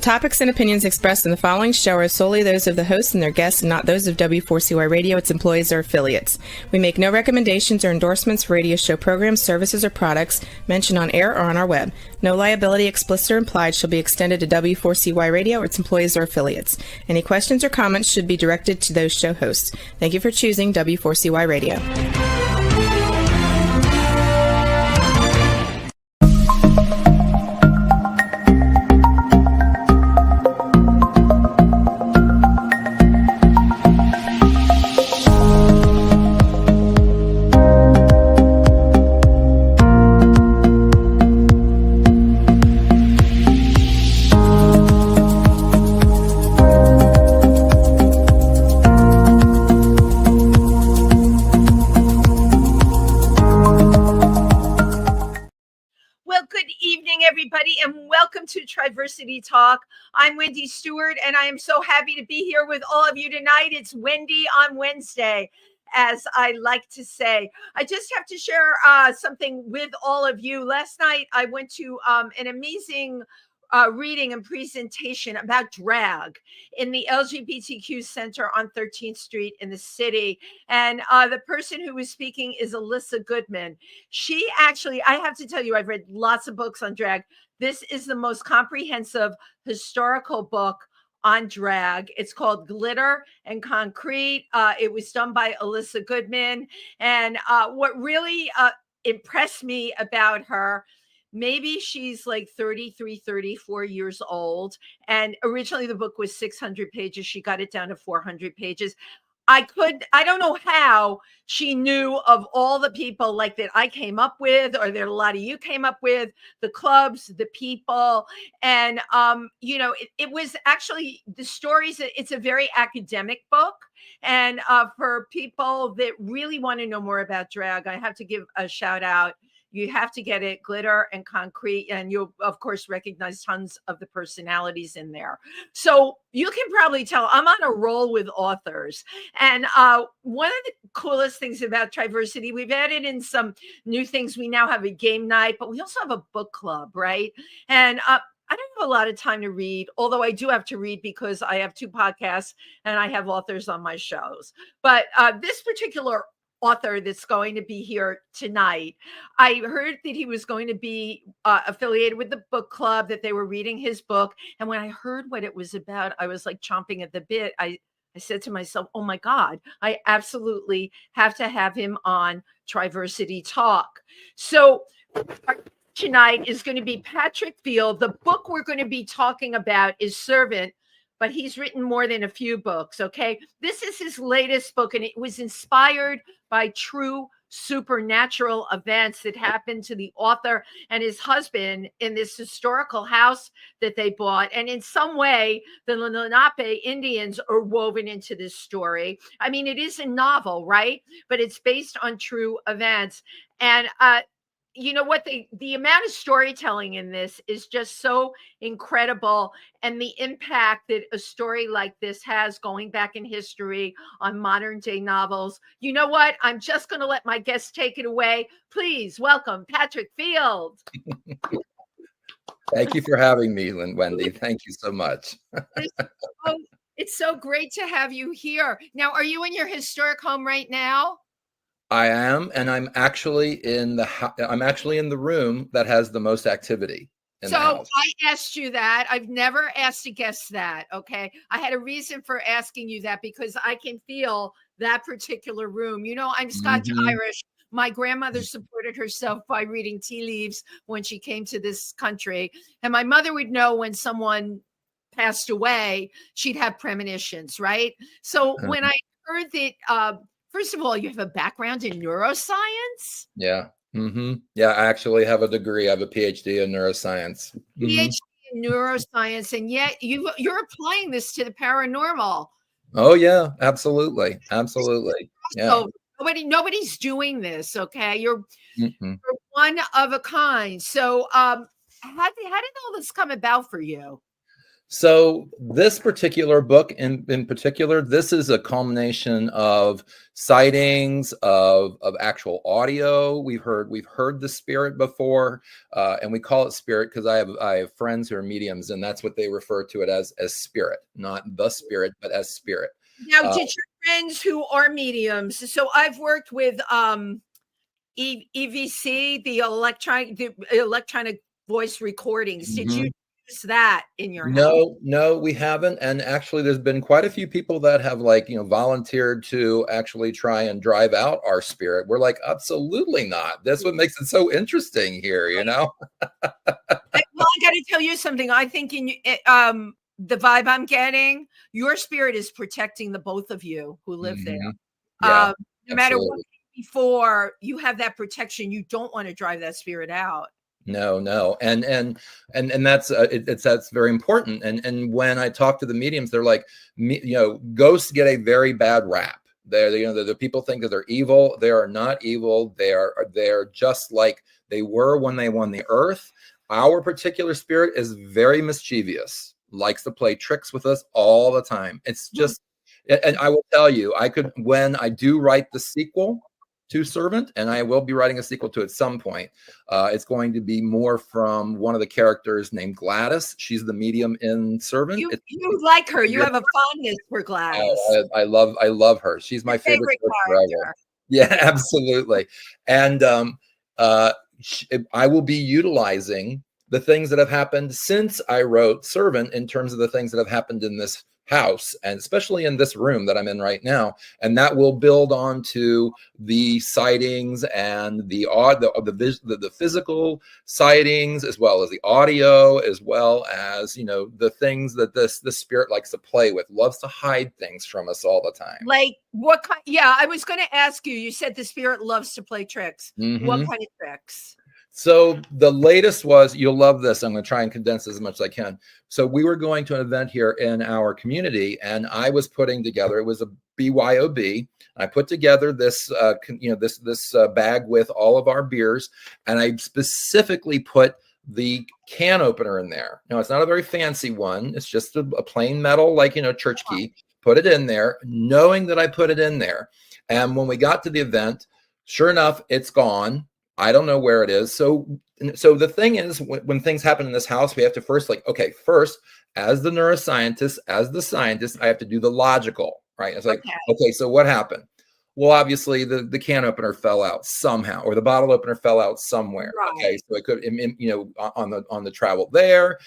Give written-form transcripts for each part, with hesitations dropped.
topics and opinions expressed in the following show are solely those of the host and their guests and not those of W4CY Radio, its employees, or affiliates. We make no recommendations or endorsements for radio show programs, services, or products mentioned on air or on our web. No liability, explicit or implied, shall be extended to W4CY Radio or its employees or affiliates. Any questions or comments should be directed to those show hosts. Thank you for choosing W4CY Radio. To Triversity Talk. I'm Wendy Stewart, and I am so happy to be here with all of you tonight. It's Wendy on Wednesday, as I like to say. I just have to share something with all of you. Last night, I went to an amazing reading and presentation about drag in the LGBTQ Center on 13th Street in the city. And the person who was speaking is Alyssa Goodman. She actually, I have to tell you, I've read lots of books on drag. This is the most comprehensive historical book on drag. It's called Glitter and Concrete. It was done by Alyssa Goodman. And what really impressed me about her, maybe she's like 33, 34 years old. And originally the book was 600 pages. She got it down to 400 pages. I don't know how she knew of all the people like that I came up with, or that a lot of you came up with, the clubs, the people. And, it was actually the stories. It's a very academic book. And for people that really want to know more about drag, I have to give a shout out. You have to get it, Glitter and Concrete, and you'll, of course, recognize tons of the personalities in there. So you can probably tell I'm on a roll with authors. And one of the coolest things about Triversity, we've added in some new things. We now have a game night, but we also have a book club, right? And I don't have a lot of time to read, although I do have to read because I have 2 podcasts and I have authors on my shows. But this particular author that's going to be here tonight, I heard that he was going to be affiliated with the book club, that they were reading his book. And when I heard what it was about, I was like chomping at the bit. I said to myself, oh my God, I absolutely have to have him on Triversity Talk. So our tonight is going to be Patrick Field. The book we're going to be talking about is Servant, but he's written more than a few books, okay? This is his latest book, and it was inspired by true supernatural events that happened to the author and his husband in this historical house that they bought. And in some way, the Lenape Indians are woven into this story. I mean, it is a novel, right? But it's based on true events. And you know what, the amount of storytelling in this is just so incredible, and the impact that a story like this has going back in history on modern day novels. You know what? I'm just going to let my guests take it away. Please welcome Patrick Field. Thank you for having me, Wendy. Thank you so much. It's so great to have you here. Now, are you in your historic home right now? I am, and I'm actually in the room that has the most activity in the house. I asked you that. I've never asked a guest that, okay? I had a reason for asking you that because I can feel that particular room. You know, I'm Scotch-Irish. My grandmother supported herself by reading tea leaves when she came to this country. And my mother would know when someone passed away, she'd have premonitions, right? So when I heard that, first of all, you have a background in neuroscience? Yeah. Yeah, I actually have a degree. I have a PhD in neuroscience. PhD in neuroscience, and yet you're applying this to the paranormal. Oh yeah, absolutely. Absolutely. Yeah. So nobody's doing this, okay? You're one of a kind. So how did all this come about for you? So this particular book in particular, this is a culmination of sightings of actual audio. We've heard the spirit before, and we call it spirit because I have friends who are mediums, and that's what they refer to it as spirit, not the spirit, but as spirit. Now, did your friends who are mediums? So I've worked with EVC, the electronic voice recordings. Did you use that in your house? No, we haven't. And actually, there's been quite a few people that have volunteered to actually try and drive out our spirit. We're like, absolutely not. That's what makes it so interesting here, Well, I got to tell you something. I think the vibe I'm getting, your spirit is protecting the both of you who live there. Yeah, no matter what before, you have that protection. You don't want to drive that spirit out. No, and that's very important. And when I talk to the mediums, they're like, ghosts get a very bad rap. The people think that they're evil. They are not evil. They're just like they were when they won the earth. Our particular spirit is very mischievous, likes to play tricks with us all the time. It's just, and I will tell you, when I do write the sequel to Servant, and I will be writing a sequel to it at some point. It's going to be more from one of the characters named Gladys. She's the medium in Servant. You like her. You have a fondness for Gladys. I love her. She's my favorite character. Yeah, absolutely. And I will be utilizing the things that have happened since I wrote Servant in terms of the things that have happened in this house, and especially in this room that I'm in right now, and that will build on to the sightings and the physical sightings, as well as the audio, as well as the things that this spirit likes to play with, loves to hide things from us all the time. Like what kind? Yeah, I was going to ask you. You said the spirit loves to play tricks. What kind of tricks? So the latest was, you'll love this. I'm going to try and condense this as much as I can. So we were going to an event here in our community, and I was putting together, it was a BYOB. I put together this, this bag with all of our beers, and I specifically put the can opener in there. Now, it's not a very fancy one. It's just a plain metal, church key. Put it in there, knowing that I put it in there. And when we got to the event, sure enough, it's gone. I don't know where it is. So the thing is, when things happen in this house, we have to first first, as the neuroscientist, as the scientist, I have to do the logical, right? It's like, okay, so what happened? Well, obviously the can opener fell out somehow, or the bottle opener fell out somewhere. Right. Okay, so it could, on the travel there,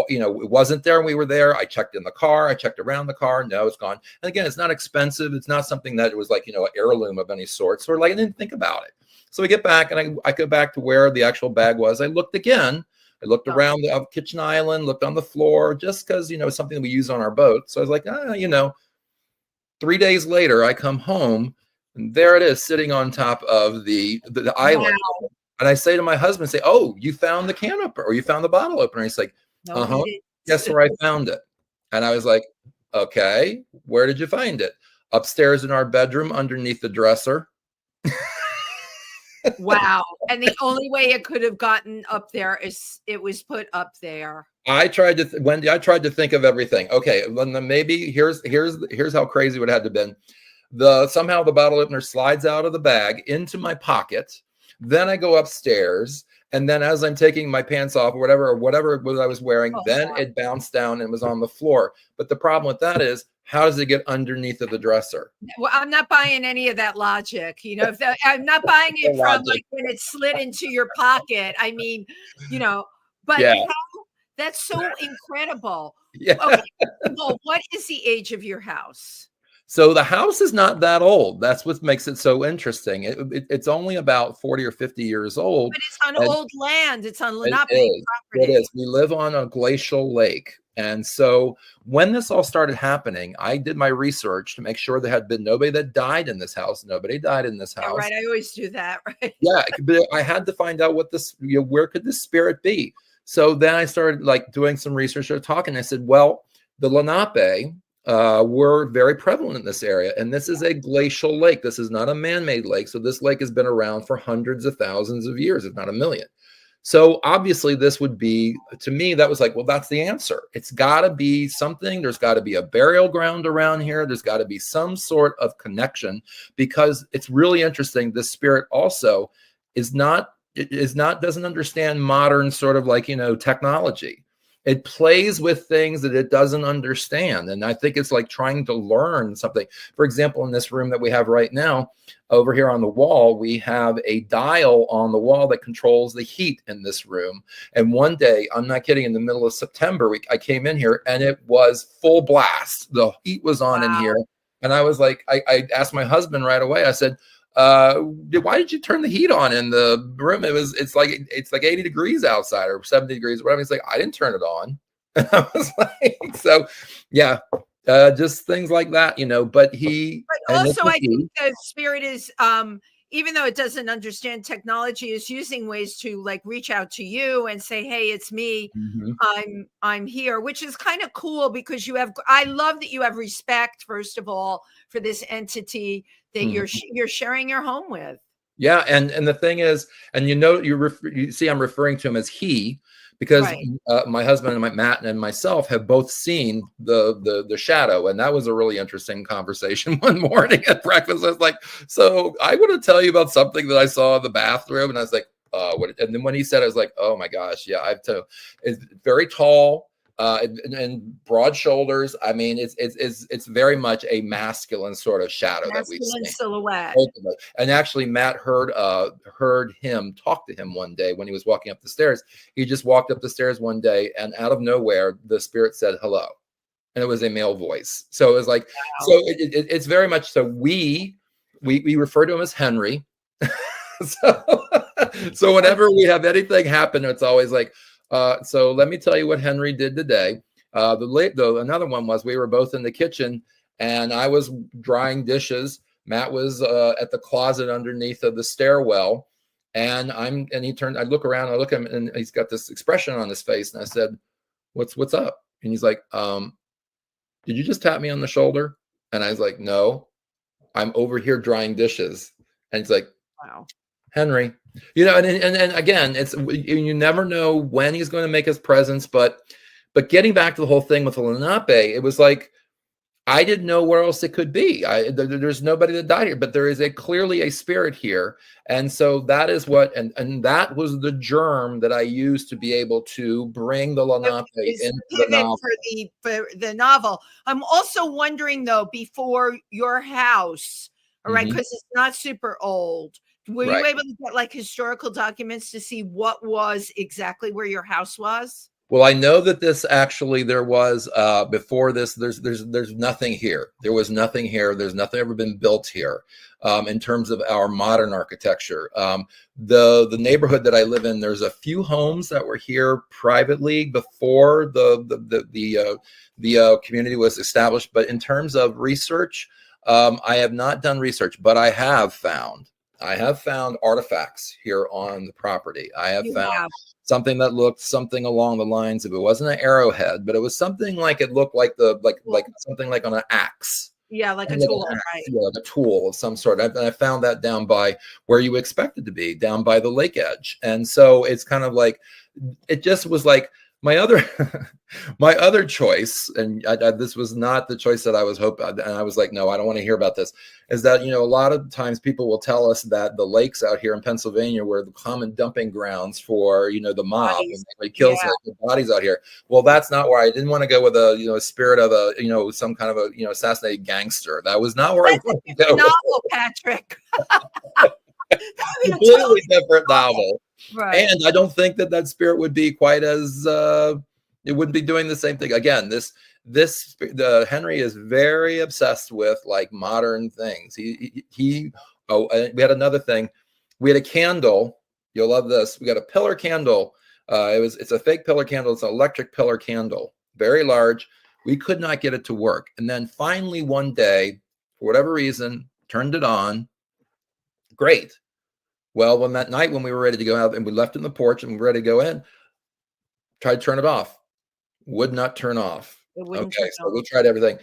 it wasn't there when we were there. I checked in the car, I checked around the car. No, it's gone. And again, it's not expensive. It's not something that it was like, an heirloom of any sort. So I didn't think about it. So we get back, and I go back to where the actual bag was. I looked again. I looked around the kitchen island, looked on the floor, just because, something that we use on our boat. So I was like, 3 days later, I come home, and there it is, sitting on top of the island. Wow. And I say to my husband, "Oh, you found the can opener, or you found the bottle opener?" And he's like, "Guess where I found it?" And I was like, "Okay, where did you find it?" "Upstairs in our bedroom, underneath the dresser." Wow. And the only way it could have gotten up there is it was put up there. I tried to Wendy, I tried to think of everything. Okay, well, maybe here's how crazy it would have to have been. Somehow the bottle opener slides out of the bag into my pocket. Then I go upstairs, and then as I'm taking my pants off, or whatever it was I was wearing, then it bounced down and was on the floor. But the problem with that is, how does it get underneath of the dresser? Well, I'm not buying any of that logic. I'm not buying it from like when it slid into your pocket. I mean, but that's so incredible. Yeah. Okay. Well, what is the age of your house? So the house is not that old. That's what makes it so interesting. It's only about 40 or 50 years old. But it's on old land. It's on Lenape property. It is. We live on a glacial lake. And so when this all started happening, I did my research to make sure there had been nobody that died in this house. Nobody died in this house. Yeah, right. I always do that, right? Yeah, but I had to find out where could this spirit be? So then I started doing some research or talking. I said, well, the Lenape were very prevalent in this area. And this is a glacial lake. This is not a man-made lake. So this lake has been around for hundreds of thousands of years, if not a million. So obviously this would be, to me, that was like, well, that's the answer. It's got to be something. There's got to be a burial ground around here. There's got to be some sort of connection, because it's really interesting. The spirit also doesn't understand modern sort of like, technology. It plays with things that it doesn't understand. And I think it's like trying to learn something. For example, in this room that we have right now, over here on the wall, we have a dial on the wall that controls the heat in this room. And one day, I'm not kidding, in the middle of September, I came in here and it was full blast. The heat was on in here. And I was like, I asked my husband right away, I said, why did you turn the heat on in the room? It's like 80 degrees outside, or 70 degrees, whatever. He's like, I didn't turn it on. And I was like, so yeah, just things like that, but also I think the spirit is, even though it doesn't understand technology, is using ways to like reach out to you and say, hey, it's me. I'm here, which is kind of cool, because I love that you have respect, first of all, for this entity that you're sharing your home with. Yeah. And the thing is, and you see, I'm referring to him as he, because my husband and Matt and myself have both seen the shadow. And that was a really interesting conversation one morning at breakfast. I was like, so I want to tell you about something that I saw in the bathroom. And I was like, what? And then when he said it, I was like, oh my gosh, yeah, it's very tall. And broad shoulders. I mean, it's very much a masculine sort of shadow that we see. Silhouette. And actually, Matt heard him talk to him one day when he was walking up the stairs. He just walked up the stairs one day, and out of nowhere, the spirit said hello, and it was a male voice. So it was like, so it's very much so. We refer to him as Henry. So whenever we have anything happen, it's always like. So let me tell you what Henry did today. Another one was, we were both in the kitchen and I was drying dishes. Matt was at the closet underneath of the stairwell, and I look around, I look at him, and he's got this expression on his face. And I said, what's up? And he's like, did you just tap me on the shoulder? And I was like, no, I'm over here drying dishes. And he's like, wow, Henry. And again, you never know when he's going to make his presence, but getting back to the whole thing with the Lenape, it was like, I didn't know where else it could be. There's nobody that died here, but there is clearly a spirit here. And so that is what, and that was the germ that I used to be able to bring the Lenape into the novel. For the novel. I'm also wondering though, before your house, all right, because it's not super old, were you able to get like historical documents to see what was exactly where your house was? Well, I know that this actually, there was before this, there's nothing here. There was nothing here. There's nothing ever been built here in terms of our modern architecture. The neighborhood that I live in, there's a few homes that were here privately before the community was established. But in terms of research, I have not done research, but I have found artifacts here on the property. I have found something that looked something along the lines of, it wasn't an arrowhead, but it was something like, it looked like like something like on an axe. Yeah, like a tool, right? Yeah, like a tool of some sort. I found that down by where you expect it to be, down by the lake edge. And so it's kind of like, it just was like, my other choice, and this was not the choice that I was hoping, and I was like, no, I don't want to hear about this, is that, a lot of times people will tell us that the lakes out here in Pennsylvania were the common dumping grounds for, the mob, and they kills the bodies out here. Well, that's not where I didn't want to go with a, spirit of a, some kind of a, assassinated gangster. That was not where I wanted to go. Novel, Patrick. Completely different novel. Right. And I don't think that spirit would be quite as it wouldn't be doing the same thing. Again, the Henry is very obsessed with like modern things. We had another thing. We had a candle. You'll love this. We got a pillar candle. It's a fake pillar candle. It's an electric pillar candle, very large. We could not get it to work. And then finally one day, for whatever reason, turned it on. Great. Well, when that night when we were ready to go out and we left it in the porch and we were ready to go in, tried to turn it off. Would not turn off. Okay, so we tried everything.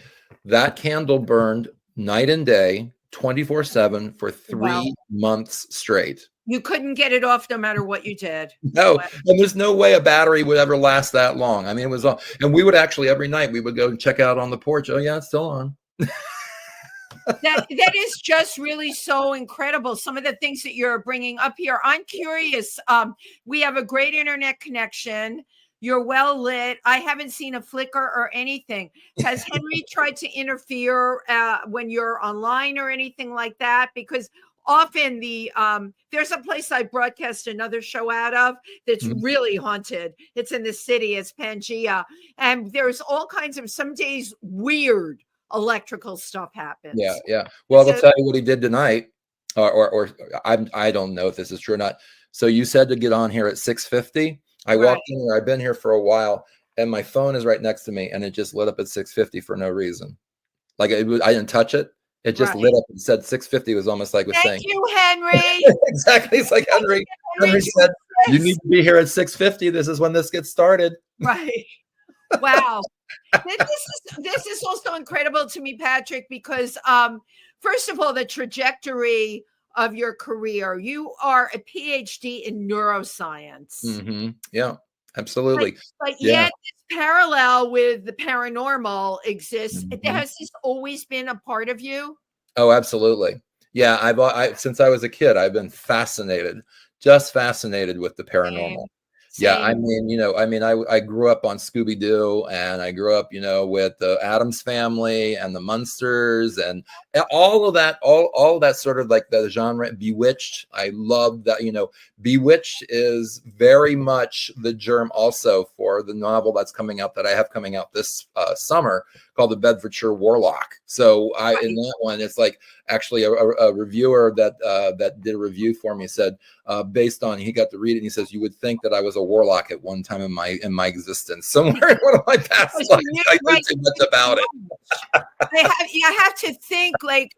That candle burned night and day, 24/7 for 3 months straight. You couldn't get it off no matter what you did. No, and there's no way a battery would ever last that long. I mean, it was on, and we would actually every night we would go and check out on the porch. Oh yeah, it's still on. That is just really so incredible. Some of the things that you're bringing up here. I'm curious. We have a great internet connection. You're well lit. I haven't seen a flicker or anything. Has Henry tried to interfere when you're online or anything like that? Because often there's a place I broadcast another show out of that's really haunted. It's in the city. It's Pangea. And there's all kinds of, some days, weird electrical stuff happens. Yeah. Well, I'll tell you what he did tonight, or I don't know if this is true or not. So you said to get on here at 6:50. I walked in here. I've been here for a while, and my phone is right next to me, and it just lit up at 6:50 for no reason. Like I didn't touch it. It just lit up and said 6:50. Was almost like it was saying, "Thank you, Henry." Exactly. It's like Henry said, "You need to be here at 6:50. This is when this gets started." Right. Wow. This is also incredible to me, Patrick, because first of all, the trajectory of your career. You are a PhD in neuroscience. Yeah, absolutely. But yet this parallel with the paranormal exists. Has this always been a part of you? Oh, absolutely. Yeah, I since I was a kid, I've been just fascinated with the paranormal. Yeah, I mean, I grew up on Scooby-Doo, and I grew up, with the Addams Family and the Munsters and all of that, all of that sort of like the genre. Bewitched, I love that. Bewitched is very much the germ also for the novel that's coming out, that I have coming out this summer, called The Bedfordshire Warlock. So in that one, it's like actually a reviewer that did a review for me said, based on, he got to read it, and he says, you would think that I was a warlock at one time in my existence, somewhere in one of my past lives. I know too much about it. You have to think, like,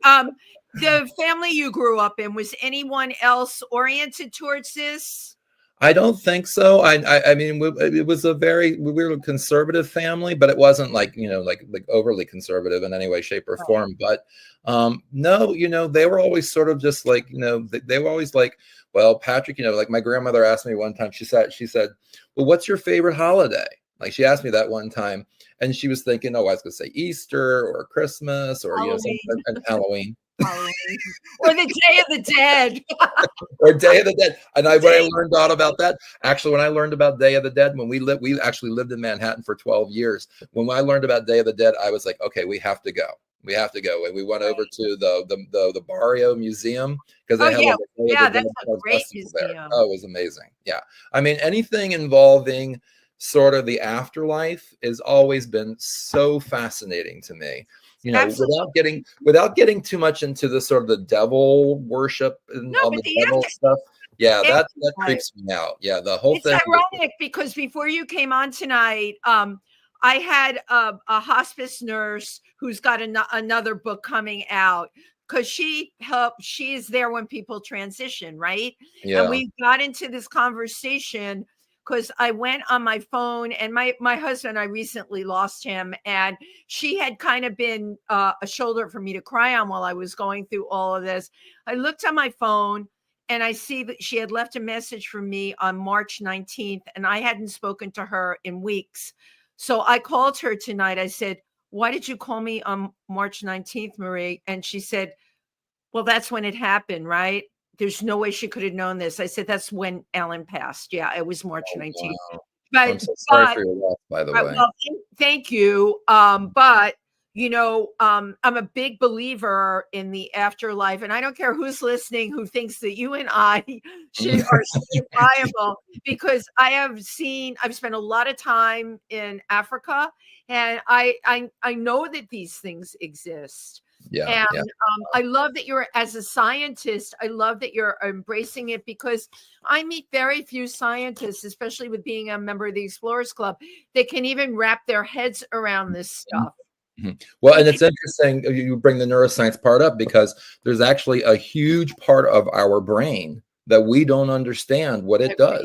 the family you grew up in, was anyone else oriented towards this? I don't think so. I mean, it was we were a conservative family, but it wasn't like, like overly conservative in any way, shape, or form. But no, they were always sort of just like, they were always like, well, Patrick, like my grandmother asked me one time, she said, well, what's your favorite holiday? Like she asked me that one time, and she was thinking, oh, I was going to say Easter or Christmas or, Halloween. Halloween. Or the Day of the Dead. Or Day of the Dead. And when I learned all about that, actually, when I learned about Day of the Dead, when we actually lived in Manhattan for 12 years. When I learned about Day of the Dead, I was like, okay, we have to go. And we went over to the Barrio Museum, because they have that's a great museum there. Oh, it was amazing. Yeah. I mean, anything involving sort of the afterlife has always been so fascinating to me. Without getting too much into the sort of the devil worship and all the devil stuff. Yeah, that freaks me out. Yeah, the whole thing. It's ironic because before you came on tonight, I had a hospice nurse who's got another book coming out, because she is there when people transition, right? Yeah. And we got into this conversation because I went on my phone, and my husband, I recently lost him, and she had kind of been a shoulder for me to cry on while I was going through all of this. I looked on my phone, and I see that she had left a message for me on March 19th, and I hadn't spoken to her in weeks. So I called her tonight. I said, why did you call me on March 19th, Marie? And she said, well, that's when it happened, right? There's no way she could have known this. I said, that's when Ellen passed. Yeah, it was March 19th. Wow. I'm so sorry for your loss, by the way. Well, thank you. But, I'm a big believer in the afterlife. And I don't care who's listening who thinks that you and I are viable, because I've spent a lot of time in Africa, and I know that these things exist. Yeah. And I love that you're, as a scientist, I love that you're embracing it, because I meet very few scientists, especially with being a member of the Explorers Club, that can even wrap their heads around this stuff. Well, and it's interesting you bring the neuroscience part up, because there's actually a huge part of our brain that we don't understand what it does.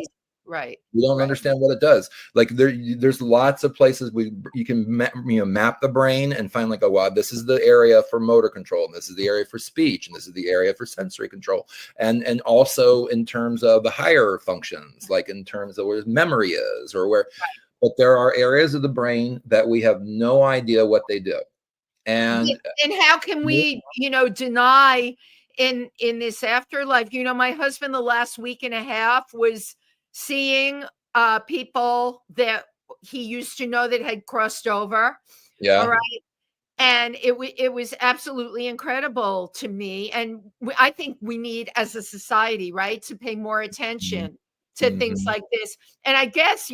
Right. We don't understand what it does. Like there's lots of places you can map the brain and find like, oh wow, this is the area for motor control, and this is the area for speech, and this is the area for sensory control, and also in terms of the higher functions, like in terms of where memory is or where. But there are areas of the brain that we have no idea what they do, and how can we, deny in this afterlife? My husband the last week and a half was seeing people that he used to know that had crossed over. Yeah. All right. And it was absolutely incredible to me. And I think we need, as a society, right, to pay more attention to things like this. And I guess,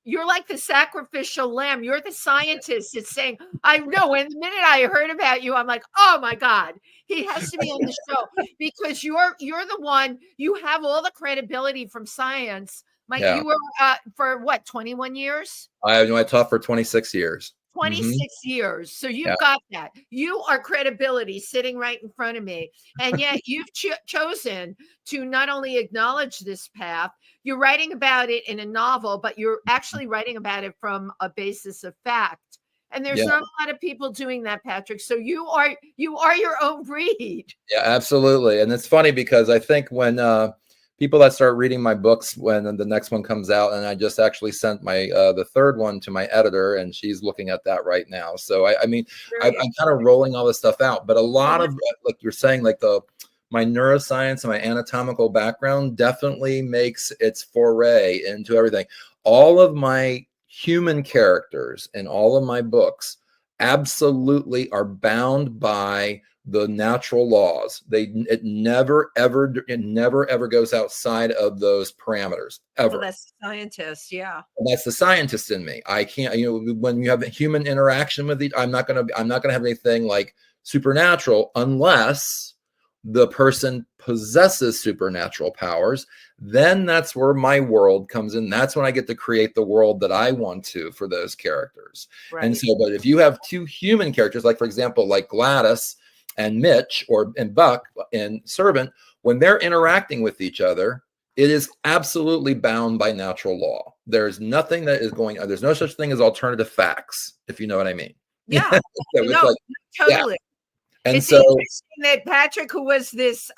you're like the sacrificial lamb. You're the scientist that's saying, I know. And the minute I heard about you, I'm like, oh my God, he has to be on the show, because you're the one, you have all the credibility from science. You were for what, 21 years? I taught for 26 years. 26 years. So you've got that. You are credibility sitting right in front of me. And yet you've chosen to not only acknowledge this path, you're writing about it in a novel, but you're actually writing about it from a basis of fact. And there's not a lot of people doing that, Patrick. So you are your own breed. Yeah, absolutely. And it's funny because I think when people that start reading my books when the next one comes out, and I just actually sent my the third one to my editor, and she's looking at that right now. So I'm kind of rolling all this stuff out, but a lot of, like you're saying, like my neuroscience and my anatomical background definitely makes its foray into everything. All of my human characters in all of my books absolutely are bound by the natural laws. It never ever goes outside of those parameters ever. Well, that's the scientist, yeah. And that's the scientist in me. I can't, when you have a human interaction with I'm not gonna have anything like supernatural unless the person possesses supernatural powers. Then that's where my world comes in. That's when I get to create the world that I want to for those characters. Right. And so, but if you have two human characters, like for example, like Gladys and Mitch and Buck and Servant, when they're interacting with each other, it is absolutely bound by natural law. There's nothing that is going on. There's no such thing as alternative facts, if you know what I mean. Yeah, so totally. Yeah. And it's interesting that Patrick, who was this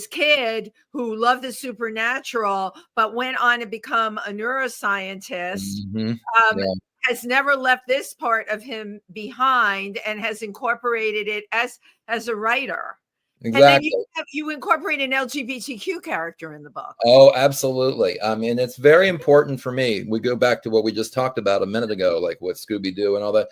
kid who loved the supernatural, but went on to become a neuroscientist, has never left this part of him behind and has incorporated it as a writer. Exactly. And then you incorporate an LGBTQ character in the book. Oh, absolutely. I mean, it's very important for me. We go back to what we just talked about a minute ago, like with Scooby-Doo and all that.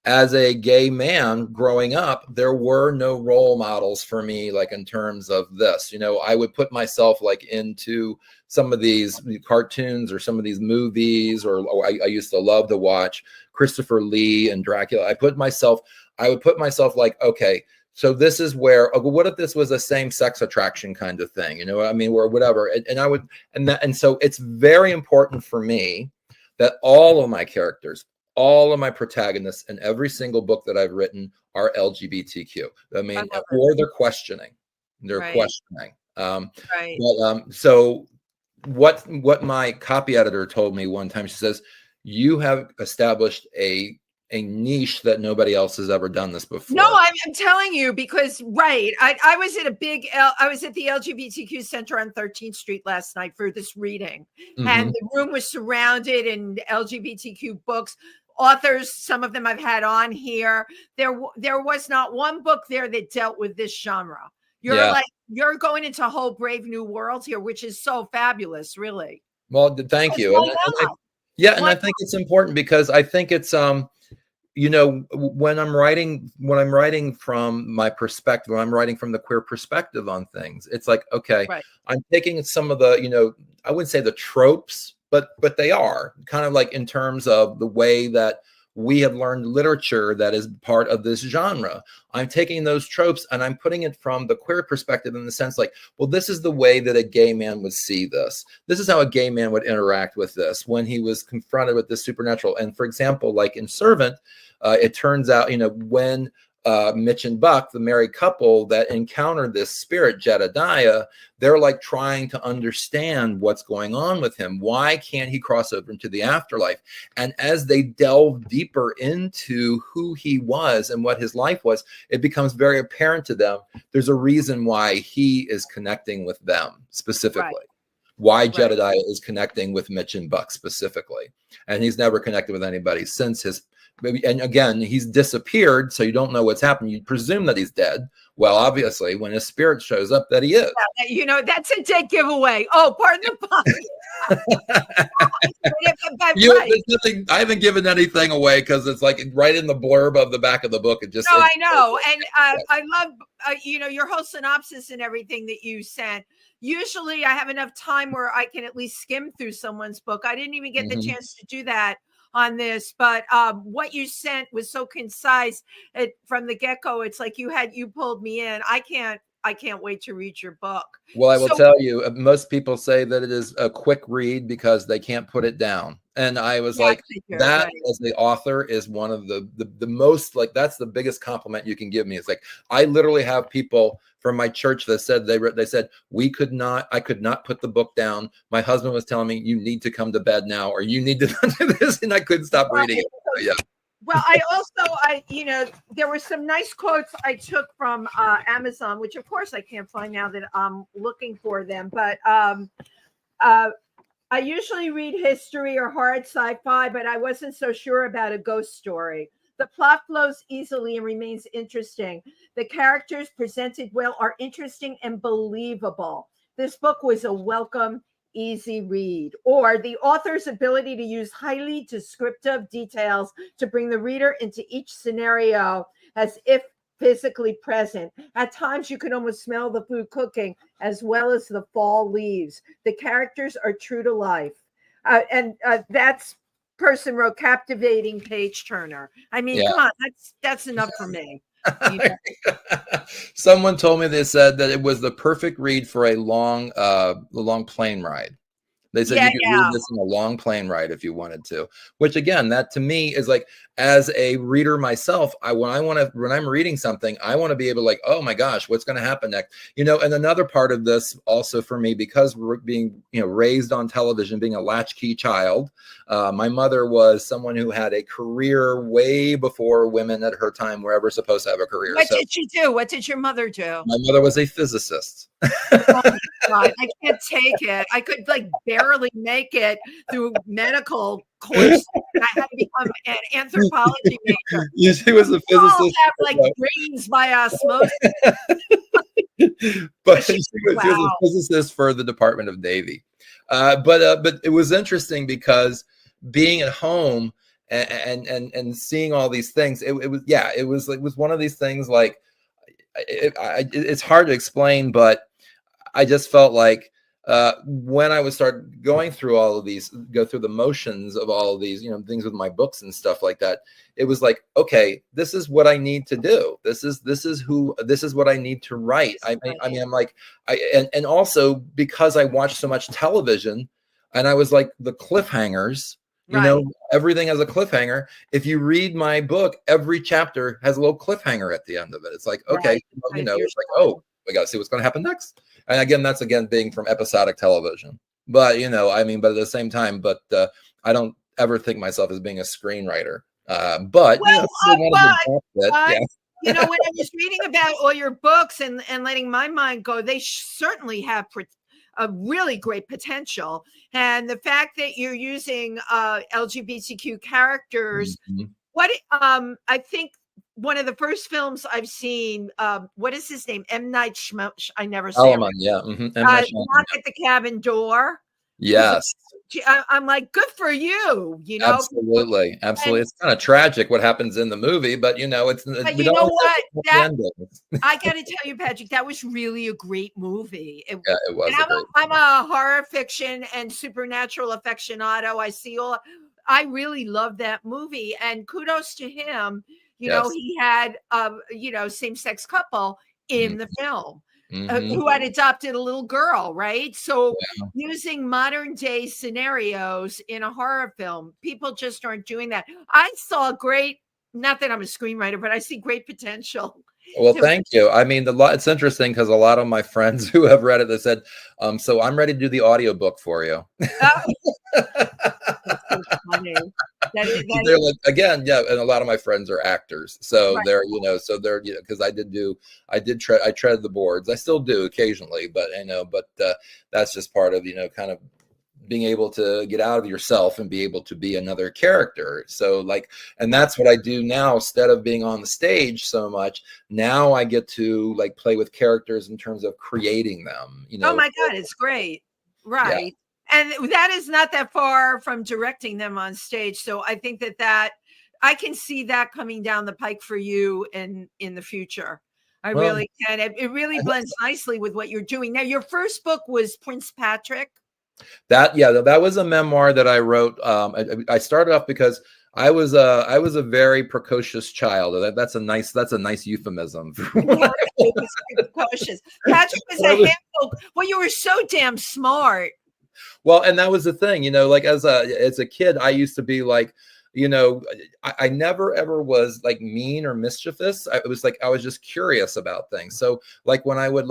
As a gay man growing up, there were no role models for me, like in terms of this. I would put myself like into some of these cartoons or some of these movies, or I used to love to watch Christopher Lee and Dracula. I would put myself like, okay, so this is where, what if this was a same-sex attraction kind of thing, or whatever. And so it's very important for me that all of my characters, all of my protagonists in every single book that I've written are LGBTQ. Or they're questioning. Questioning. Right. But, so what my copy editor told me one time, she says, you have established a niche that nobody else has ever done this before. No, I'm telling you, because I was at the LGBTQ Center on 13th Street last night for this reading, and the room was surrounded in LGBTQ books. Authors, some of them I've had on here. There was not one book there that dealt with this genre. You're going into a whole brave new world here, which is so fabulous, really. Well, thank you. And I think it's important because I think it's when I'm writing from my perspective, when I'm writing from the queer perspective on things, it's like, okay, I'm taking some of the, I wouldn't say the tropes, but they are kind of like in terms of the way that we have learned literature that is part of this genre. I'm taking those tropes and I'm putting it from the queer perspective in the sense like, well, this is the way that a gay man would see this. This is how a gay man would interact with this when he was confronted with this supernatural. And for example, like in Servant, it turns out, when Mitch and Buck, the married couple that encountered this spirit, Jedediah, they're like trying to understand what's going on with him. Why can't he cross over into the afterlife? And as they delve deeper into who he was and what his life was, it becomes very apparent to them there's a reason why he is connecting with them specifically. Right. Why Jedediah is connecting with Mitch and Buck specifically. And he's never connected with anybody since his, and again, he's disappeared, so you don't know what's happened. You presume that he's dead. Well, obviously, when his spirit shows up, that he is. You know, that's a dead giveaway. Oh, pardon the pun. I haven't given anything away because it's like right in the blurb of the back of the book. It just. No, I know, and I love you know, your whole synopsis and everything that you sent. Usually, I have enough time where I can at least skim through someone's book. I didn't even get the chance to do that on this, but what you sent was so concise from the get-go. It's like you pulled me in. I can't wait to read your book. Well, I will tell you, most people say that it is a quick read because they can't put it down. And I was like, that as the author is one of the most, like, that's the biggest compliment you can give me. It's like, I literally have people from my church that said, they said, I could not put the book down. My husband was telling me, you need to come to bed now, or you need to do this. And I couldn't stop reading it. So, yeah. Well, you know, there were some nice quotes I took from Amazon, which of course I can't find now that I'm looking for them. But I usually read history or hard sci-fi, but I wasn't so sure about a ghost story. The plot flows easily and remains interesting. The characters presented well are interesting and believable. This book was a welcome, easy read. Or the author's ability to use highly descriptive details to bring the reader into each scenario as if physically present. At times you can almost smell the food cooking as well as the fall leaves. The characters are true to life. And that's person wrote captivating page turner. I mean, come on, that's enough for me. You know? Someone told me, they said that it was the perfect read for a long plane ride. They said you could read this in a long plane ride if you wanted to, which again, that to me is like, as a reader myself, when I'm reading something, I want to be able to like, oh my gosh, what's going to happen next? You know, and another part of this also for me, because we're being, you know, raised on television, being a latchkey child, my mother was someone who had a career way before women at her time were ever supposed to have a career. What did she do? What did your mother do? My mother was a physicist. Oh my God, I can't take it. I could like barely make it through medical course. I had to become an anthropology major. She was a physicist. We all have like brains by osmosis. But she was a physicist for the Department of Navy. But it was interesting because being at home and seeing all these things, it was one of these things like it's hard to explain, but I just felt like when I would start going through all of these, go through the motions of all of these, you know, things with my books and stuff like that, it was like, okay, this is what I need to do. This is what I need to write. I mean, I'm like, and also because I watched so much television, and I was like, the cliffhangers, you know, everything has a cliffhanger. If you read my book, every chapter has a little cliffhanger at the end of it. It's like, okay, you know, it's like, oh, we got to see what's going to happen next. And again, that's being from episodic television. But, you know, I mean, but at the same time, I don't ever think myself as being a screenwriter. But, you know, when I was reading about all your books and letting my mind go, they certainly have a really great potential. And the fact that you're using LGBTQ characters, I think one of the first films I've seen, what is his name? M. Night Shyamalan. I never say it. Knock at the Cabin Door. Yes. I'm like, good for you, you know? Absolutely. Absolutely. It's kind of tragic what happens in the movie, but you know, you know what? I got to tell you, Patrick, that was really a great movie. It was. I'm a horror fiction and supernatural aficionado. I really love that movie, and kudos to him. You know, he had, same-sex couple in the film who had adopted a little girl, right? So using modern day scenarios in a horror film, people just aren't doing that. I saw a great Not that I'm a screenwriter, but I see great potential. Well, thank you. I mean, it's interesting because a lot of my friends who have read it, they said, so I'm ready to do the audiobook for you. That's so funny. They're like, again, yeah, and a lot of my friends are actors, so Right. they're, because I tread the boards. I still do occasionally, but that's just part of, kind of being able to get out of yourself and be able to be another character. So and that's what I do now. Instead of being on the stage so much, now I get to play with characters in terms of creating them, Oh my God, it's great. Right. Yeah. And that is not that far from directing them on stage. So I think that I can see that coming down the pike for you in the future. I really can. It really blends nicely with what you're doing. Now, your first book was Prince Patrick. That was a memoir that I wrote. I started off because I was a very precocious child. That's a nice euphemism. Yeah, it was precocious. Patrick was a handful. Well, you were so damn smart. Well, and that was the thing, as a kid, I used to be I never ever was mean or mischievous. It was I was just curious about things. So when I would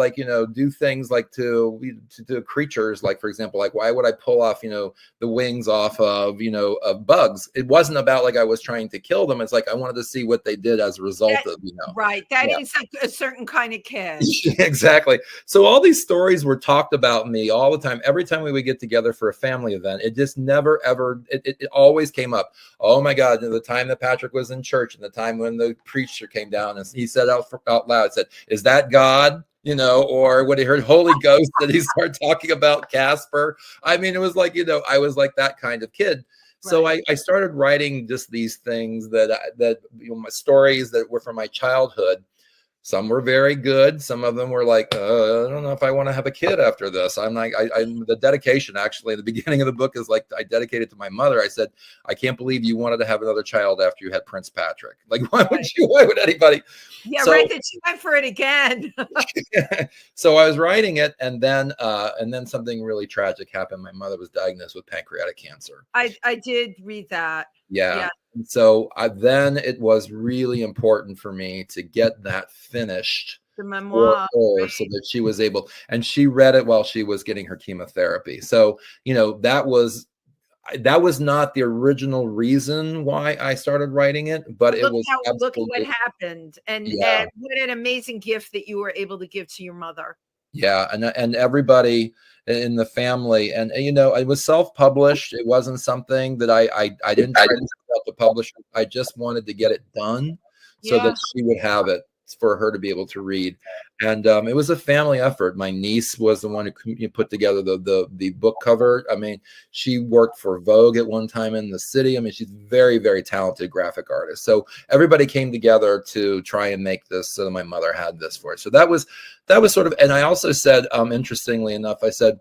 do things to creatures, for example, why would I pull off the wings off of of bugs? It wasn't about I was trying to kill them. It's I wanted to see what they did as a result of Right. That is a certain kind of kid. Exactly. So all these stories were talked about me all the time. Every time we would get together for a family event, it just never ever. It always came up. Oh my God, the time that Patrick was in church and the time when the preacher came down and he said out loud, said, "Is that God?" Or when he heard Holy Ghost, that he started talking about Casper. I mean, it was I was that kind of kid. So I started writing just these things that my stories that were from my childhood. Some were very good. Some of them were I don't know if I want to have a kid after this. I'm the dedication actually in the beginning of the book is I dedicated to my mother. I said, I can't believe you wanted to have another child after you had Prince Patrick. Why would anybody? Yeah, right. That you went for it again. So I was writing it, and then something really tragic happened. My mother was diagnosed with pancreatic cancer. I did read that. Yeah. And so then it was really important for me to get that finished the memoir for her so that she was able, and she read it while she was getting her chemotherapy. So, that was not the original reason why I started writing it, but look at what happened and what an amazing gift that you were able to give to your mother. Yeah. And everybody in the family, and it was self-published. It wasn't something that I didn't try to publish. I just wanted to get it done so that she would have it for her to be able to read. And it was a family effort. My niece was the one who put together the book cover. I mean, she worked for Vogue at one time in the city. I mean, she's very, very talented graphic artist. So everybody came together to try and make this so that my mother had this for it. So that was sort of, and I also said, interestingly enough, I said,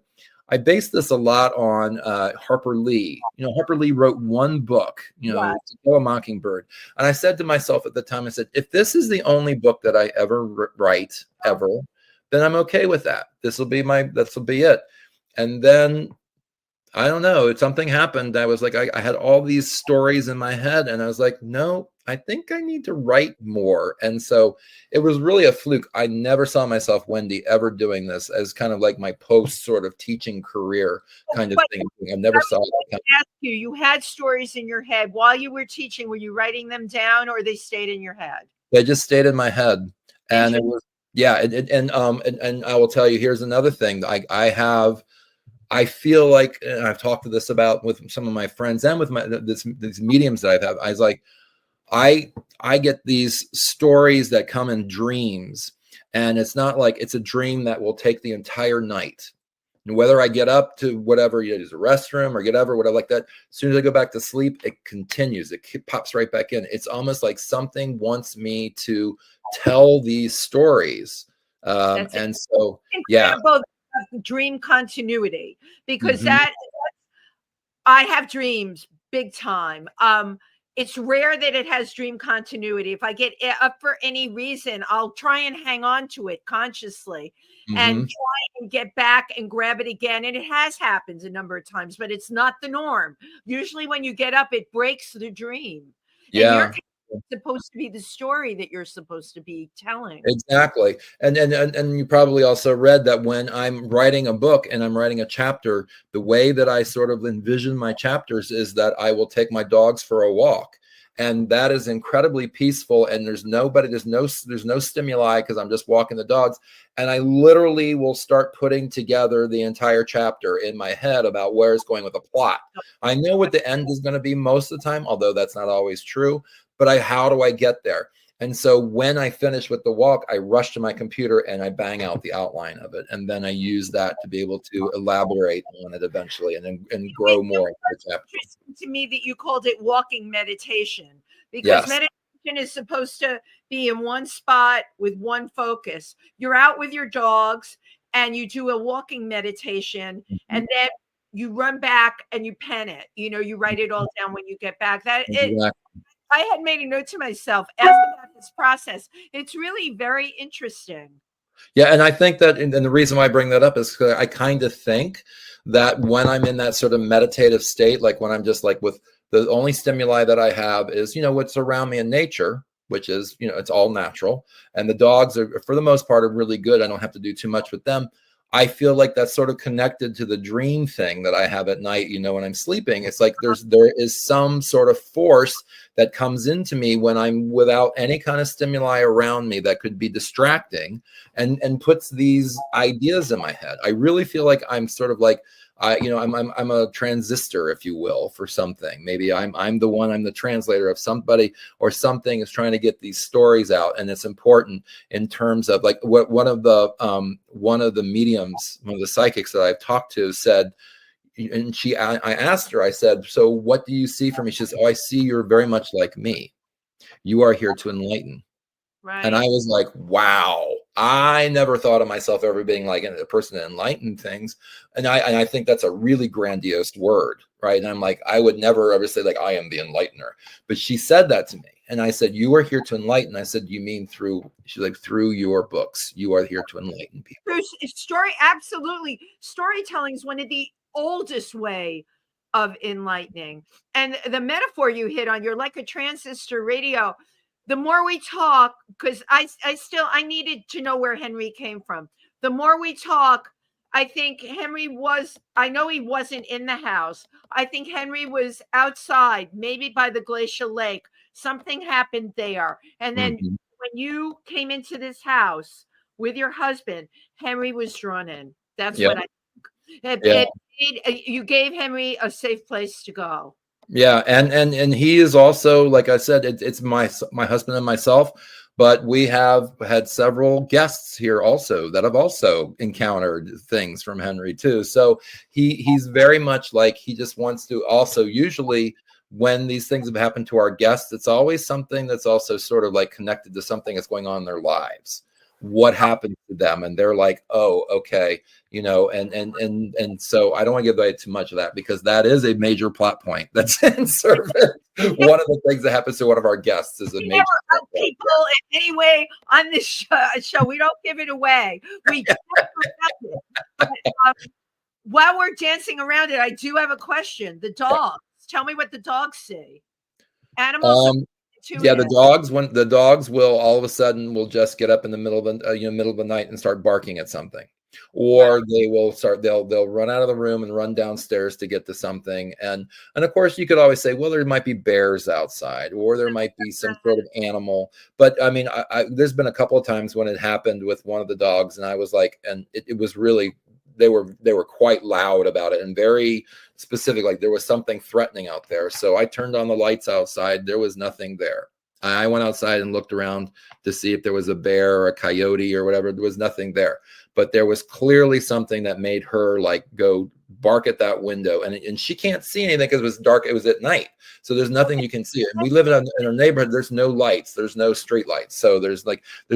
I based this a lot on Harper Lee. Harper Lee wrote one book, To Kill a Mockingbird. And I said to myself at the time, I said, if this is the only book that I ever write, ever, then I'm okay with that. This will be it. And then, I don't know, something happened. I was I had all these stories in my head, and I was like, no, I think I need to write more. And so it was really a fluke. I never saw myself, Wendy, ever doing this as kind of my post sort of teaching career kind of thing. I never saw it. You had stories in your head while you were teaching. Were you writing them down, or they stayed in your head? They just stayed in my head. And it was, and I will tell you, here's another thing. I feel like, and I've talked to this about with some of my friends and with these mediums that I've had. I was I get these stories that come in dreams, and it's not it's a dream that will take the entire night. And whether I get up to whatever, use a restroom or whatever like that, as soon as I go back to sleep, it continues. It pops right back in. It's almost like something wants me to tell these stories. And so, dream continuity, because I have dreams big time. It's rare that it has dream continuity. If I get up for any reason, I'll try and hang on to it consciously and try and get back and grab it again. And it has happened a number of times, but it's not the norm. Usually when you get up, it breaks the dream. Yeah. In your case, supposed to be the story that you're supposed to be telling. Exactly. And you probably also read that when I'm writing a book and I'm writing a chapter, the way that I sort of envision my chapters is that I will take my dogs for a walk. And that is incredibly peaceful. And there's no stimuli because I'm just walking the dogs. And I literally will start putting together the entire chapter in my head about where it's going with the plot. I know what the end is going to be most of the time, although that's not always true. But how do I get there? And so when I finish with the walk, I rush to my computer and I bang out the outline of it. And then I use that to be able to elaborate on it eventually and grow more. It's interesting to me that you called it walking meditation, because Yes. meditation is supposed to be in one spot with one focus. You're out with your dogs and you do a walking meditation, and then you run back and you pen it. You write it all down when you get back. Exactly. I had made a note to myself, ask about this process. It's really very interesting. Yeah, and I think that, and the reason why I bring that up is because I kind of think that when I'm in that sort of meditative state, like when I'm just like with the only stimuli that I have is, what's around me in nature, which is, it's all natural. And the dogs are, for the most part, are really good. I don't have to do too much with them. I feel like that's sort of connected to the dream thing that I have at night, when I'm sleeping. It's like there is some sort of force that comes into me when I'm without any kind of stimuli around me that could be distracting and puts these ideas in my head. I really feel like I'm sort of like, I'm a transistor, if you will, for something. Maybe I'm the translator of somebody or something is trying to get these stories out. And it's important in terms of like what one of the mediums, one of the psychics that I've talked to said, and I asked her, I said, so what do you see for me? She says, oh, I see you're very much like me. You are here to enlighten. Right. And I was like, wow, I never thought of myself ever being like a person that enlightened things. And I think that's a really grandiose word, right? And I'm like, I would never ever say like, I am the enlightener. But she said that to me. And I said, you are here to enlighten. I said, you mean through, she's like, through your books, you are here to enlighten people. Absolutely. Storytelling is one of the oldest way of enlightening. And the metaphor you hit on, you're like a transistor radio. The more we talk, because I needed to know where Henry came from. The more we talk, I think I know he wasn't in the house. I think Henry was outside, maybe by the glacial lake. Something happened there. And then when you came into this house with your husband, Henry was drawn in. That's what I think. You gave Henry a safe place to go. Yeah, and he is also, like I said, it's my husband and myself, but we have had several guests here also that have also encountered things from Henry too. So he's very much like he just wants to also, usually when these things have happened to our guests, it's always something that's also sort of like connected to something that's going on in their lives. What happened to them, and they're like, oh, okay, and so I don't want to give away too much of that, because that is a major plot point that's in Servant. One of the things that happens to one of our guests is a major plot point. People in any way on this show, we don't give it away. We just it. But, while we're dancing around it, I do have a question. The dogs, tell me what the dogs see. Animals. Yeah, the dogs will all of a sudden will just get up in the middle of the night and start barking at something, or they'll run out of the room and run downstairs to get to something, and of course you could always say, well, there might be bears outside, or there might be some sort of animal. But I mean, there's been a couple of times when it happened with one of the dogs, and I was like, and it was really. They were quite loud about it and very specific. Like there was something threatening out there. So I turned on the lights outside. There was nothing there. I went outside and looked around to see if there was a bear or a coyote or whatever. There was nothing there. But there was clearly something that made her like go bark at that window. And she can't see anything because it was dark. It was at night. So there's nothing you can see. And we live in a neighborhood. There's no lights. There's no street lights. So there's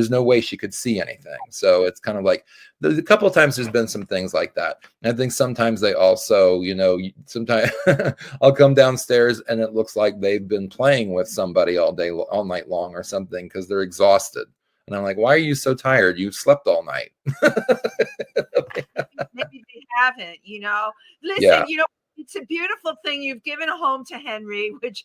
no way she could see anything. So it's kind of like a couple of times there's been some things like that. And I think sometimes they also, sometimes I'll come downstairs and it looks like they've been playing with somebody all night long or something because they're exhausted. And I'm like, why are you so tired? You slept all night. Maybe they haven't, Listen, it's a beautiful thing. You've given a home to Henry, which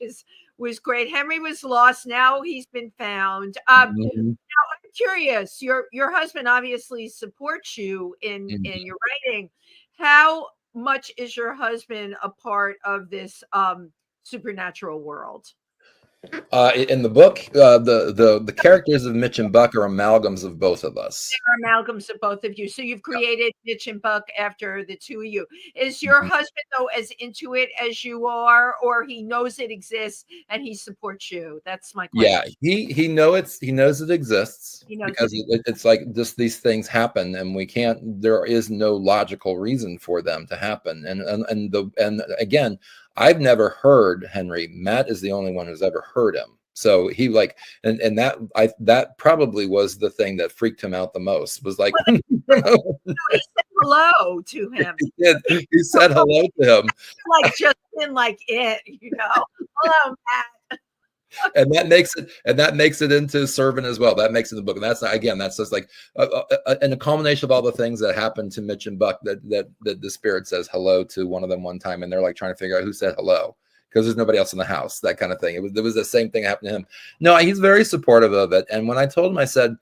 was great. Henry was lost. Now he's been found. Mhm. I'm curious. Your husband obviously supports you in Mhm. your writing. How much is your husband a part of this supernatural world? In the book, the characters of Mitch and Buck are amalgams of both of us. Are amalgams of both of you. So you've created Mitch and Buck after the two of you. Is your husband though as into it as you are, or he knows it exists and he supports you? That's my question. Yeah, he knows it exists He knows because it. it's like just these things happen, and we can't. There is no logical reason for them to happen. And again, I've never heard Henry. Matt is the only one who's ever heard him. So he like and that probably was the thing that freaked him out the most. Was like Well, he said hello to him. he said hello to him. Like just in like it, Hello, Matt. And that makes it into Servant as well. That makes it the book, and that's not, again, that's just like and a culmination of all the things that happened to Mitch and Buck. That the spirit says hello to one of them one time, and they're like trying to figure out who said hello because there's nobody else in the house. That kind of thing. It was the same thing happened to him. No, he's very supportive of it. And when I told him, I said,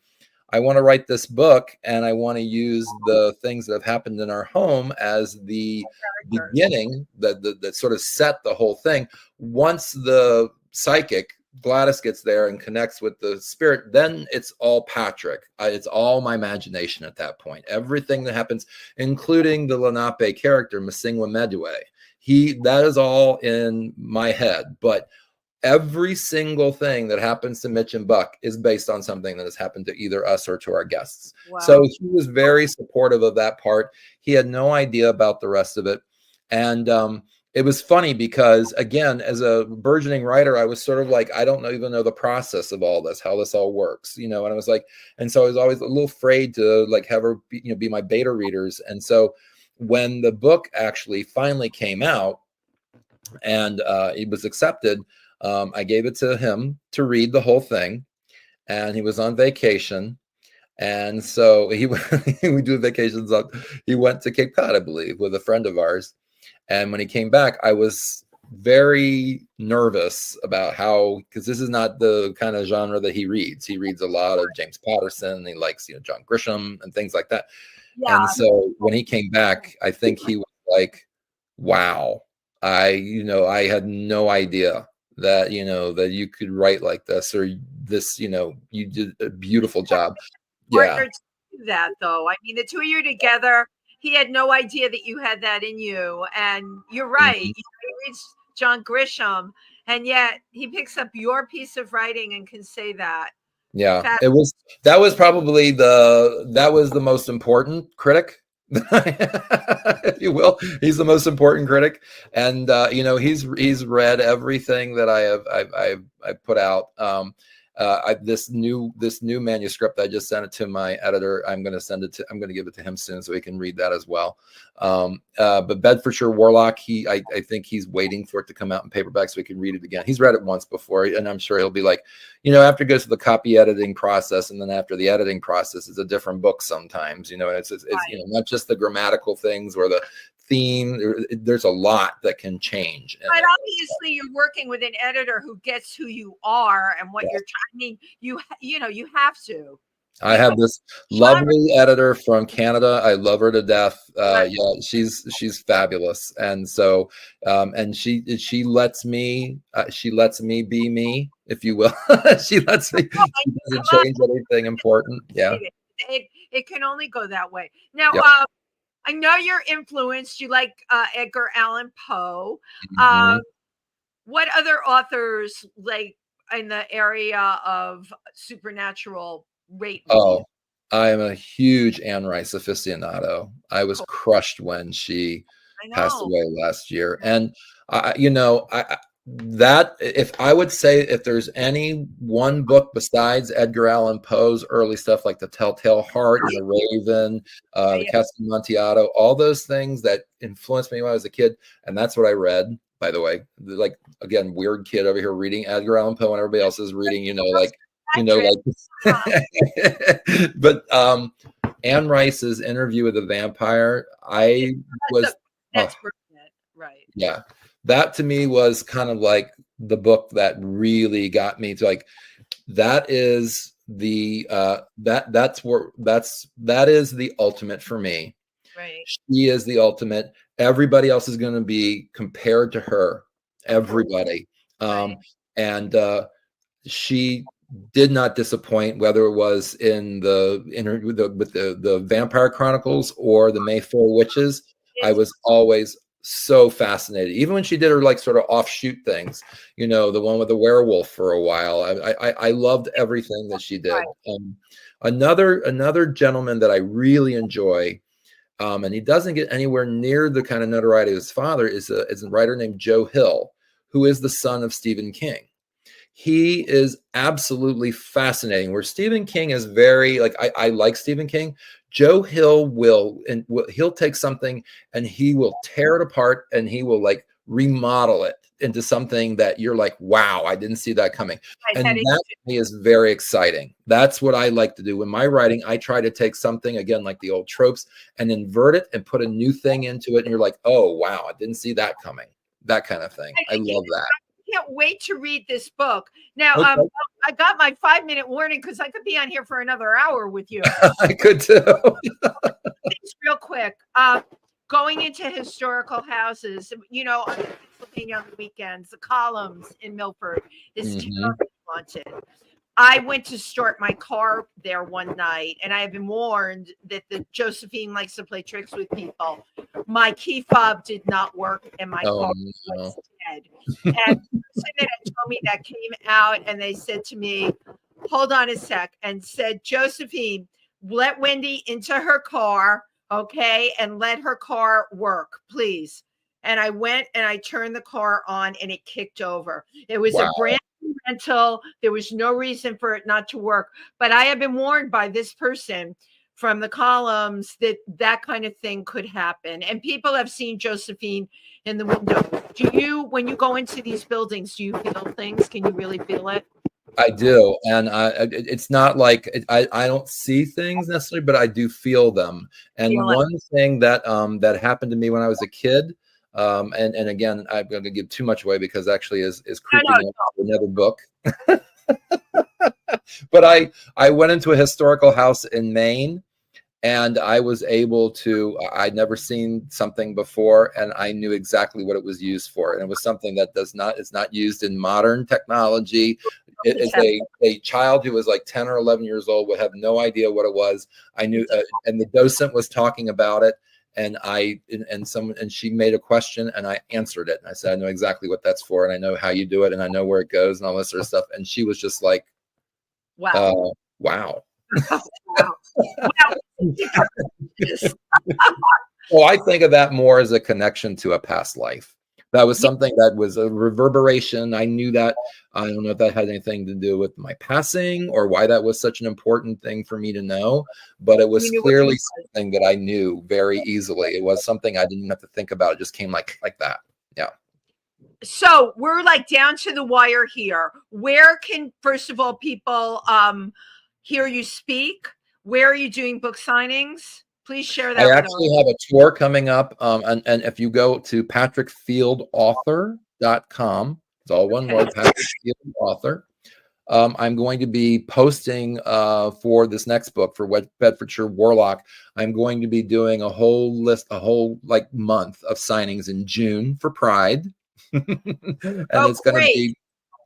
I want to write this book, and I want to use the things that have happened in our home as the beginning that sort of set the whole thing. Once the psychic Gladys gets there and connects with the spirit, then it's all Patrick. It's all my imagination at that point. Everything that happens, including the Lenape character, Masingwa Medue, that is all in my head. But every single thing that happens to Mitch and Buck is based on something that has happened to either us or to our guests. Wow. So he was very supportive of that part. He had no idea about the rest of it. And it was funny because, again, as a burgeoning writer, I was sort of like, I don't even know the process of all this, how this all works, and I was like, and so I was always a little afraid to like have her be my beta readers. And so when the book actually finally came out and it was accepted, I gave it to him to read the whole thing, and he was on vacation. And so we do vacations up. He went to Cape Cod, I believe, with a friend of ours. And when he came back, I was very nervous about because this is not the kind of genre that he reads. He reads a lot of James Patterson. He likes, John Grisham and things like that. Yeah. And so when he came back, I think he was like, wow, I had no idea that, that you could write like this, or this, you did a beautiful job. Partner to do that, though. I mean, the two of you together, he had no idea that you had that in you. And you're right. Mhm. He reads John Grisham, and yet he picks up your piece of writing and can say that. Yeah, that was probably the most important critic, if you will. He's the most important critic, and he's read everything that I've put out. This new manuscript, I just sent it to my editor. I'm going to give it to him soon so he can read that as well. But Bedfordshire Warlock, I think he's waiting for it to come out in paperback so he can read it again. He's read it once before, and I'm sure he'll be like, after it goes through the copy editing process, and then after the editing process, it's a different book sometimes. And it's not just the grammatical things or the theme. There's a lot that can change. But obviously, you're working with an editor who gets who you are and what you're trying. I mean, you have to. I have this lovely editor from Canada. I love her to death. Yeah, she's fabulous, and so and she lets me be me, if you will. She lets me. She doesn't change anything important. Yeah, it can only go that way. Now, I know you're influenced. You like Edgar Allan Poe. Mm-hmm. What other authors, like in the area of supernatural, rate? Oh, I am a huge Anne Rice aficionado. I was crushed when she passed away last year, and that if I would say if there's any one book besides Edgar Allan Poe's early stuff like The Telltale Heart and The Raven, The Castle of Amontillado, all those things that influenced me when I was a kid, and that's what I read, by the way. Like, again, weird kid over here reading Edgar Allan Poe and everybody else is reading, but Anne Rice's Interview with the Vampire, I was that's brilliant. Right. Yeah. That to me was kind of like the book that really got me to like, that is the that is the ultimate for me. Right. She is the ultimate. Everybody else is going to be compared to her. Everybody. Right. And she did not disappoint, whether it was in the interview with the Vampire Chronicles or the Mayfair Witches. I was always so fascinated, even when she did her like sort of offshoot things, you know, the one with the werewolf for a while. I loved everything that she did. Another gentleman that I really enjoy, and he doesn't get anywhere near the kind of notoriety of his father, is a writer named Joe Hill, who is the son of Stephen King. He is absolutely fascinating. Where Stephen King is very like, I like Stephen King. Joe Hill he'll take something and he will tear it apart and he will like remodel it into something that you're like, wow, I didn't see that coming. And that to me is very exciting. That's what I like to do. When my writing, I try to take something, again, like the old tropes, and invert it and put a new thing into it. And you're like, oh, wow, I didn't see that coming. That kind of thing. I love that. Can't wait to read this book. Now, okay. I got my 5-minute warning because I could be on here for another hour with you. I could too. Real quick, going into historical houses, you know, I'm in Pennsylvania on the weekends. The Columns in Milford is terribly haunted. I went to start my car there one night, and I have been warned that the Josephine likes to play tricks with people. My key fob did not work, and my car was dead. And the person that told me that came out, and they said to me, hold on a sec, and said, Josephine, let Wendy into her car, okay, and let her car work, please. And I went and I turned the car on, and it kicked over. It was a brand new rental. There was no reason for it not to work. But I have been warned by this person from the Columns that that kind of thing could happen. And people have seen Josephine in the window. Do you, when you go into these buildings, do you feel things? Can you really feel it? I do. And it's not like I don't see things necessarily, but I do feel them. And one thing that that happened to me when I was a kid, and again, I'm going to give too much away because actually is creeping up another book. But I went into a historical house in Maine, and I was able to, I'd never seen something before, and I knew exactly what it was used for. And it was something that is not used in modern technology. It is a child who was like 10 or 11 years old would have no idea what it was. I knew, and the docent was talking about it, and she made a question, and I answered it. And I said, I know exactly what that's for, and I know how you do it, and I know where it goes, and all this sort of stuff. And she was just like, wow. Wow. Well, I think of that more as a connection to a past life. That was something that was a reverberation. I knew that. I don't know if that had anything to do with my passing or why that was such an important thing for me to know, but it was clearly something that I knew very easily. It was something I didn't have to think about. It just came like that. Yeah. So we're like down to the wire here. Where can, first of all, people hear you speak? Where are you doing book signings? Please share that. I actually have a tour coming up. And if you go to patrickfieldauthor.com, it's all one word, Patrick Field Author. I'm going to be posting for this next book for Bedfordshire Warlock. I'm going to be doing a whole like month of signings in June for Pride. And it's going to be,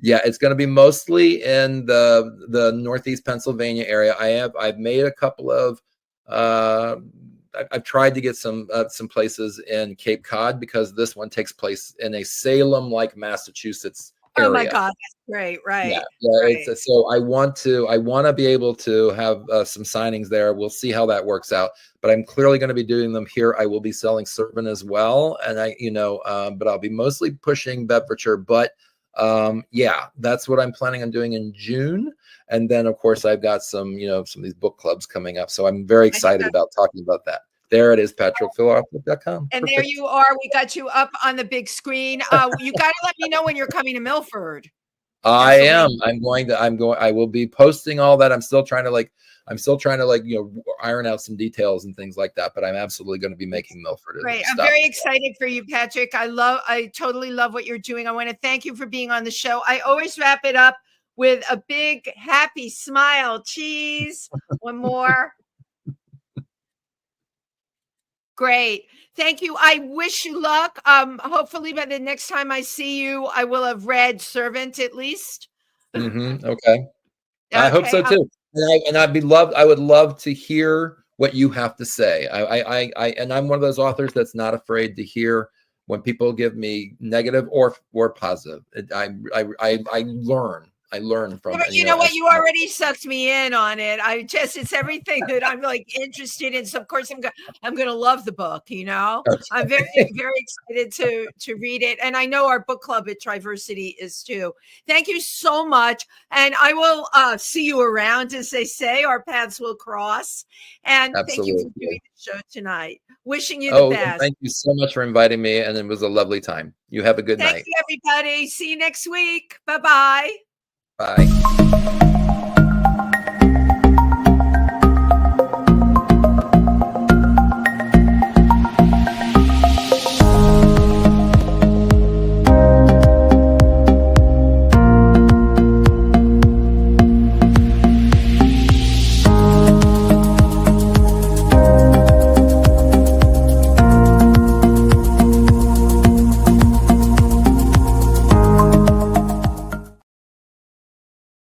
it's going to be mostly in the Northeast Pennsylvania area. I've made a couple of I've tried to get some places in Cape Cod, because this one takes place in a Salem, like Massachusetts area. Oh my God, that's great, right? Yeah. Right. So I want to be able to have some signings there. We'll see how that works out, but I'm clearly going to be doing them here. I will be selling Servant as well, and but I'll be mostly pushing Bedfordshire. But that's what I'm planning on doing in June. And then, of course, I've got some of these book clubs coming up. So I'm very excited about talking about that. There it is, patrickfieldauthor.com. And there you are. We got you up on the big screen. You got to let me know when you're coming to Milford. I am. Pennsylvania? I will be posting all that. I'm still trying to iron out some details and things like that, but I'm absolutely going to be making Milford. Great. I'm very excited for you, Patrick. I totally love what you're doing. I want to thank you for being on the show. I always wrap it up with a big happy smile. Cheese. One more. Great. Thank you. I wish you luck. Hopefully by the next time I see you, I will have read Servant at least. Okay. I hope so too. I would love to hear what you have to say. And I'm one of those authors that's not afraid to hear when people give me negative or positive. I learn from. But you know what? You already sucked me in on it. It's everything that I'm like interested in. So of course I'm going to love the book. Okay. I'm very excited to read it, and I know our book club at Triversity is too. Thank you so much, and I will see you around, as they say. Our paths will cross. And Absolutely. Thank you for doing the show tonight. Wishing you the best. Thank you so much for inviting me, and it was a lovely time. You have a good night. Thank you, everybody. See you next week. Bye-bye. Bye.